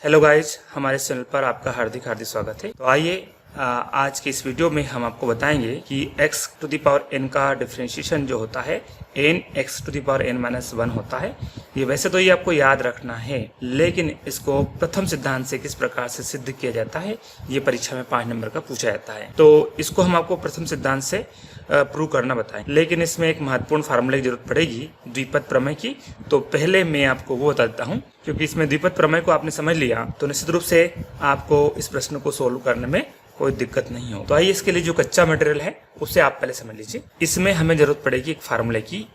Hello guys, हमारे channel पर आपका हार्दिक हार्दिक स्वागत है। तो आइए आज के इस वीडियो में हम आपको बताएंगे कि x to the power n का डिफरेंशिएशन जो होता है n x to the power n minus 1 होता है। ये वैसे तो ये आपको याद रखना है, लेकिन इसको प्रथम सिद्धांत से किस प्रकार से सिद्ध किया जाता है ये परीक्षा में 5 नंबर का पूछा जाता है। तो इसको हम आपको प्रथम सिद्धांत से प्रूव करना बताएं, लेकिन इसमें एक महत्वपूर्ण फार्मूले की जरूरत पड़ेगी द्विपद प्रमेय की। तो पहले मैं आपको वो बता देता हूँ, क्योंकि इसमें द्विपद प्रमेय को आपने समझ लिया तो निश्चित रूप से आपको इस प्रश्न को सोल्व करने में कोई दिक्कत नहीं हो। तो आइए इसके लिए जो कच्चा मटेरियल है उसे आप पहले समझ लीजिए। इसमें हमें जरूरत पड़ेगी एक फार्मूले की,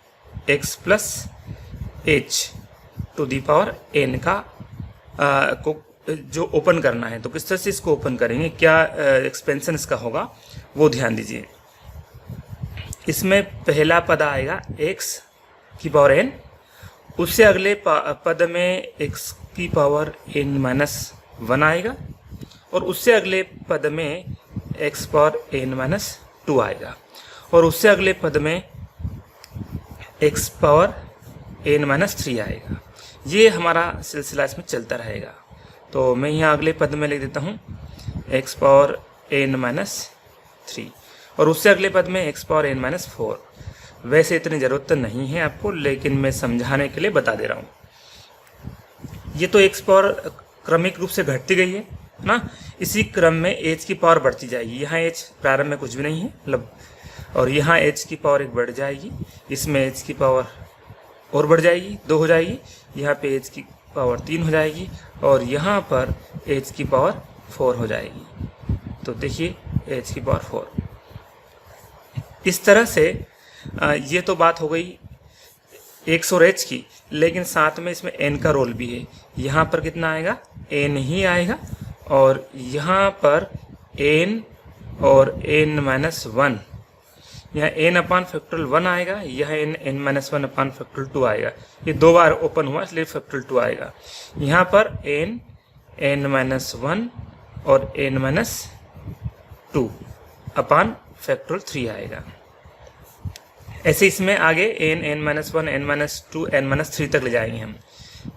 x plus H to the power n का को जो ओपन करना है। तो किस तरह से इसको ओपन करेंगे, क्या एक्सपेंशन इसका होगा वो ध्यान दीजिए। इसमें पहला पद आएगा x की पावर n, उससे अगले पद में x की पावर n माइनस 1 आएगा, और उससे अगले पद में x पावर n माइनस 2 आएगा, और उससे अगले पद में x पावर n माइनस 3 आएगा। ये हमारा सिलसिला इसमें चलता रहेगा। तो मैं यहाँ अगले पद में लिख देता हूँ x पावर n माइनस 3, और उससे अगले पद में x पावर n माइनस 4। वैसे इतनी ज़रूरत नहीं है आपको, लेकिन मैं समझाने के लिए बता दे रहा हूँ। ये तो x पावर क्रमिक रूप से घटती गई है ना, इसी क्रम में h की पावर बढ़ती जाएगी। यहाँ h प्रारंभ में कुछ भी नहीं है मतलब, और यहाँ h की पावर 1 बढ़ जाएगी, इसमें h की पावर और बढ़ जाएगी, 2 हो जाएगी, यहाँ पे h की पावर 3 हो जाएगी, और यहाँ पर h की पावर 4 हो जाएगी। तो देखिए h की पावर 4। इस तरह से ये तो बात हो गई x और h की, लेकिन साथ में इसमें n का रोल भी है। यहाँ पर कितना आएगा, n ही आएगा, और यहाँ पर n और n माइनस 1, यहाँ n अपान फैक्टोरियल 1 आएगा, यह n माइनस 1 अपान फैक्टोरियल 2 आएगा। ये 2 बार ओपन हुआ इसलिए फैक्टोरियल 2 आएगा। यहाँ पर n माइनस 1 और n माइनस 2 अपान फैक्टोरियल 3 आएगा। ऐसे इसमें आगे n minus 1, n minus 2, n minus 3 तक ले जाएंगे हम।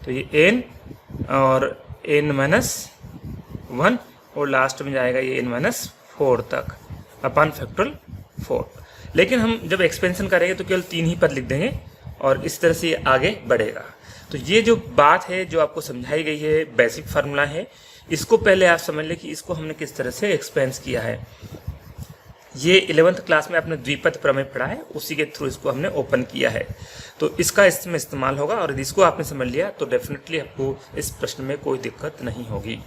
तो ये n और n माइनस 1, और लास्ट में जाएगा ये n माइनस 4 तक अपान फैक्टोरियल 4। लेकिन हम जब एक्सपेंशन करेंगे तो केवल 3 ही पद लिख देंगे, और इस तरह से ये आगे बढ़ेगा। तो ये जो बात है जो आपको समझाई गई है, बेसिक फार्मूला है, इसको पहले आप समझ लें कि इसको हमने किस तरह से एक्सपेंस किया है। ये 11th क्लास में आपने द्विपद प्रमेय पढ़ा है, उसी के थ्रू इसको हमने ओपन किया है। तो इसका इसमें इस्तेमाल होगा, और यदि इसको आपने समझ लिया तो डेफिनेटली आपको इस प्रश्न में कोई दिक्कत नहीं होगी।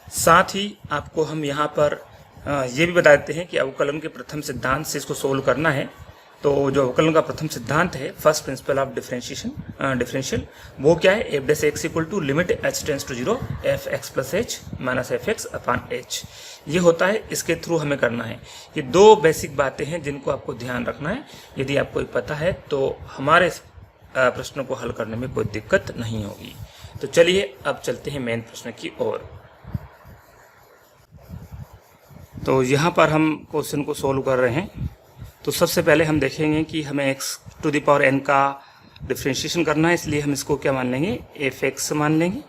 साथ ही आपको हम यहाँ पर ये भी बता देते हैं कि अवकलन के प्रथम सिद्धांत से इसको सोल्व करना है। तो जो अवकलन का प्रथम सिद्धांत है, फर्स्ट प्रिंसिपल ऑफ डिफरेंशियल, वो क्या है, F dash X equal to limit H tends to 0 F X plus H minus F X upon H. ये होता है, इसके थ्रू हमें करना है। ये 2 बेसिक बातें हैं जिनको आपको ध्यान रखना है। यदि आपको पता है तो हमारे प्रश्नों को हल करने में कोई दिक्कत नहीं होगी। तो चलिए अब चलते हैं मेन प्रश्न की ओर। तो यहाँ पर हम क्वेश्चन को सोल्व कर रहे हैं। तो सबसे पहले हम देखेंगे कि हमें x to the power n का डिफरेंशिएशन करना है, इसलिए हम इसको क्या मान लेंगे, f(x) मान लेंगे,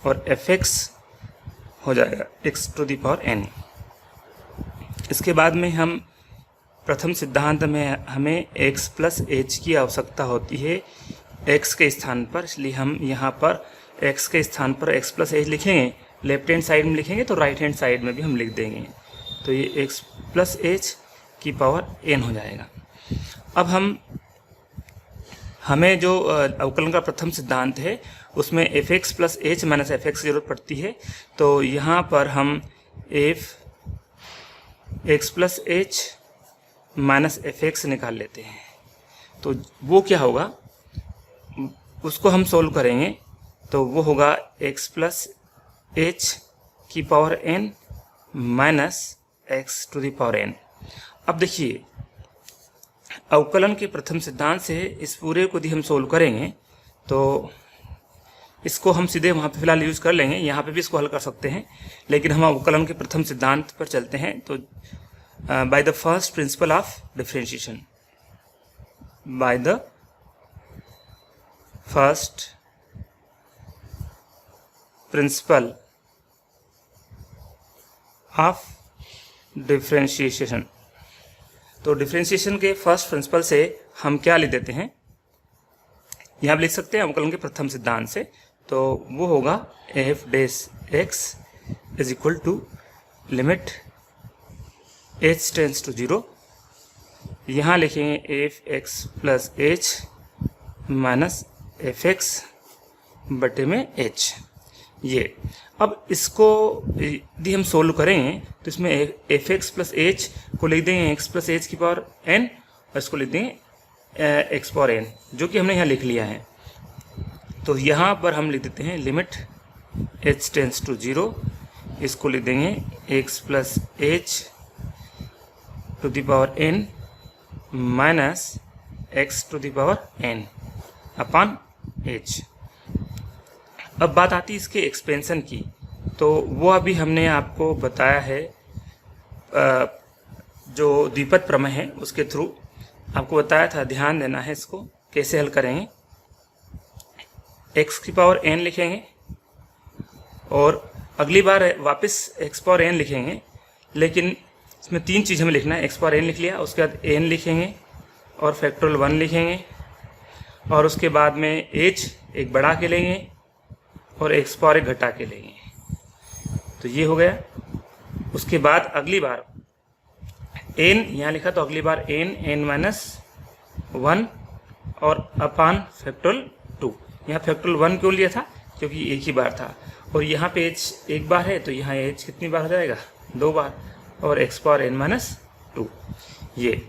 और f(x) हो जाएगा x to the power n। इसके बाद में हम प्रथम सिद्धांत में हमें x प्लस h की आवश्यकता होती है x के स्थान पर, इसलिए हम यहाँ पर x के स्थान पर x प्लस h लिखेंगे। लेफ्ट हैंड साइड में लिखेंगे तो राइट हैंड साइड में भी हम लिख देंगे। तो ये x प्लस h की पावर n हो जाएगा। अब हमें जो अवकलन का प्रथम सिद्धांत है उसमें f(x) plus h minus F x की जरूरत पड़ती है। तो यहाँ पर हम f(x) plus h minus F x निकाल लेते हैं। तो वो क्या होगा, उसको हम सोल्व करेंगे तो वो होगा x प्लस h की power n minus x to the power n। अब देखिए, अवकलन के प्रथम सिद्धांत से इस पूरे को यदि हम सोल्व करेंगे तो इसको हम सीधे वहाँ पे फिलहाल यूज़ कर लेंगे, यहाँ पे भी इसको हल कर सकते हैं, लेकिन हम अवकलन के प्रथम सिद्धांत पर चलते हैं। तो by the first principle of differentiation, by the first principle of differentiation. तो डिफरेंशिएशन के फर्स्ट प्रिंसिपल से हम क्या लिख देते हैं, यहाँ लिख सकते हैं अवकलन के प्रथम सिद्धांत से। तो वो होगा F dash X is equal to limit H tends to 0। यहाँ लिखेंगे F X plus H minus F X बटे में एच। ये अब इसको यदि हम सोल्व करेंगे तो इसमें एफ एक्स प्लस एच को लिख देंगे एक्स प्लस एच की पावर एन, और इसको लिख देंगे एक्स पावर एन, जो कि हमने यहाँ लिख लिया है। तो यहाँ पर हम लिख देते हैं लिमिट एच टेंस टू 0, इसको लिख देंगे X plus H to the power N minus X to the power N upon H. अब बात आती है इसके एक्सपेंशन की, तो वो अभी हमने आपको बताया है जो द्विपद प्रमेय है उसके थ्रू आपको बताया था। ध्यान देना है, इसको कैसे हल करेंगे। x की पावर n लिखेंगे और अगली बार वापस x पावर n लिखेंगे, लेकिन इसमें 3 चीज़ हमें लिखना है। x पावर n लिख लिया, उसके बाद n लिखेंगे और फैक्टोरियल 1 लिखेंगे, और उसके बाद में h एक बढ़ा के लेंगे और x पावर एक घटा के लेंगे। तो ये हो गया। उसके बाद अगली बार n यहाँ लिखा, तो अगली बार n माइनस 1 और अपान फैक्टोरियल 2। यहाँ फैक्टोरियल 1 क्यों लिया था, क्योंकि एक ही बार था, और यहाँ पे h एक बार है तो यहाँ h कितनी बार हो जाएगा, 2 बार, और x पावर n माइनस 2। ये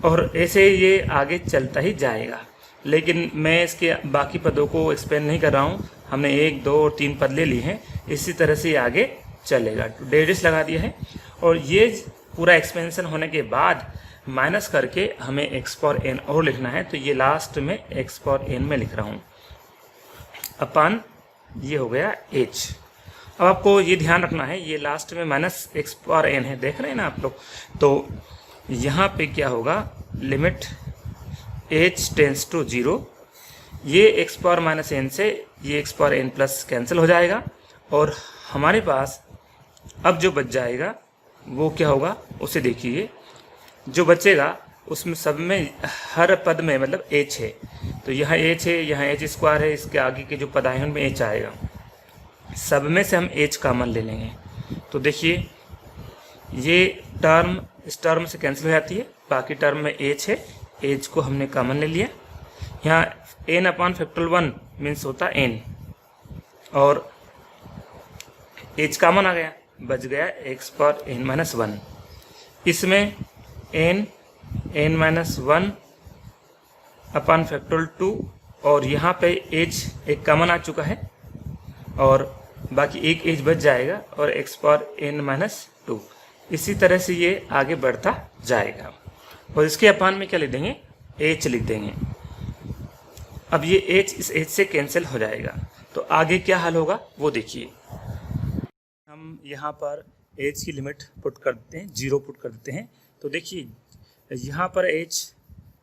और ऐसे ये आगे चलता ही जाएगा। लेकिन मैं इसके बाकी पदों को एक्सप्लेन नहीं कर रहा हूँ, हमने 1, 2 और 3 पद ले लिए हैं, इसी तरह से आगे चलेगा। डेरिस लगा दिया है, और ये पूरा एक्सपेंशन होने के बाद माइनस करके हमें एक्स पावर एन और लिखना है। तो ये लास्ट में एक्स पावर एन में लिख रहा हूँ अपान, ये हो गया एच। अब आपको ये ध्यान रखना है, ये लास्ट में माइनस एक्स पावर एन है, देख रहे हैं ना आप लोग। तो यहाँ पे क्या होगा, लिमिट एच टेंस टू 0, ये एक्स पावर माइनस एन से ये X power N plus cancel हो जाएगा, और हमारे पास अब जो बच जाएगा वो क्या होगा, उसे देखिए। जो बचेगा उसमें सब में हर पद में मतलब एच है, तो यहाँ एच है, यहाँ एच स्क्वायर है, इसके आगे के जो पद आए हैं उनमें एच आएगा। सब में से हम एच कॉमन ले लेंगे। तो देखिए ये टर्म इस टर्म से कैंसिल हो जाती है, बाकी टर्म में एच है, एच को हमने कॉमन ले लिया। यहाँ एन अपॉन फैक्टोरियल 1 मीन्स होता है एन, और एच कॉमन आ गया, बच गया एक्स पावर एन माइनस 1। इसमें एन माइनस 1 अपॉन फैक्टोरियल 2, और यहाँ पे एच एक कॉमन आ चुका है, और बाकी एक एच बच जाएगा, और एक्स पावर एन माइनस 2। इसी तरह से ये आगे बढ़ता जाएगा, और इसके अपान में क्या लिख देंगे, एच लिख देंगे। अब ये एच इस एच से कैंसिल हो जाएगा, तो आगे क्या हल होगा वो देखिए। हम यहाँ पर एच की लिमिट पुट कर देते हैं, 0 पुट कर देते हैं। तो देखिए यहाँ पर एच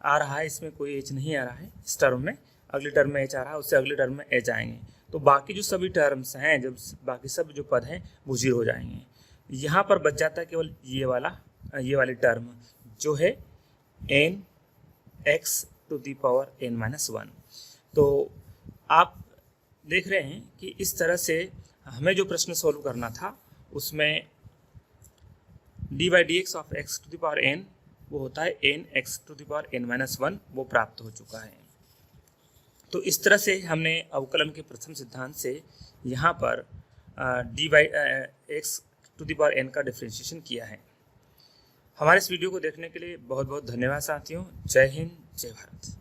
आ रहा है, इसमें कोई एच नहीं आ रहा है इस टर्म में, अगली टर्म में एच आ रहा है, उससे अगले टर्म में एच आएंगे। तो बाकी जो सभी टर्म्स हैं, जब बाकी सब जो पद हैं वो 0 हो जाएंगे। यहाँ पर बच जाता है केवल ये वाली टर्म जो है N X to the power N minus 1। तो आप देख रहे हैं कि इस तरह से हमें जो प्रश्न सॉल्व करना था उसमें d/dx of x to the power n वो होता है n x to the power n minus 1, वो प्राप्त हो चुका है। तो इस तरह से हमने अवकलन के प्रथम सिद्धांत से यहाँ पर d/x to the power n का डिफरेंशिएशन किया है। हमारे इस वीडियो को देखने के लिए बहुत बहुत धन्यवाद साथियों। जय हिंद, जय भारत।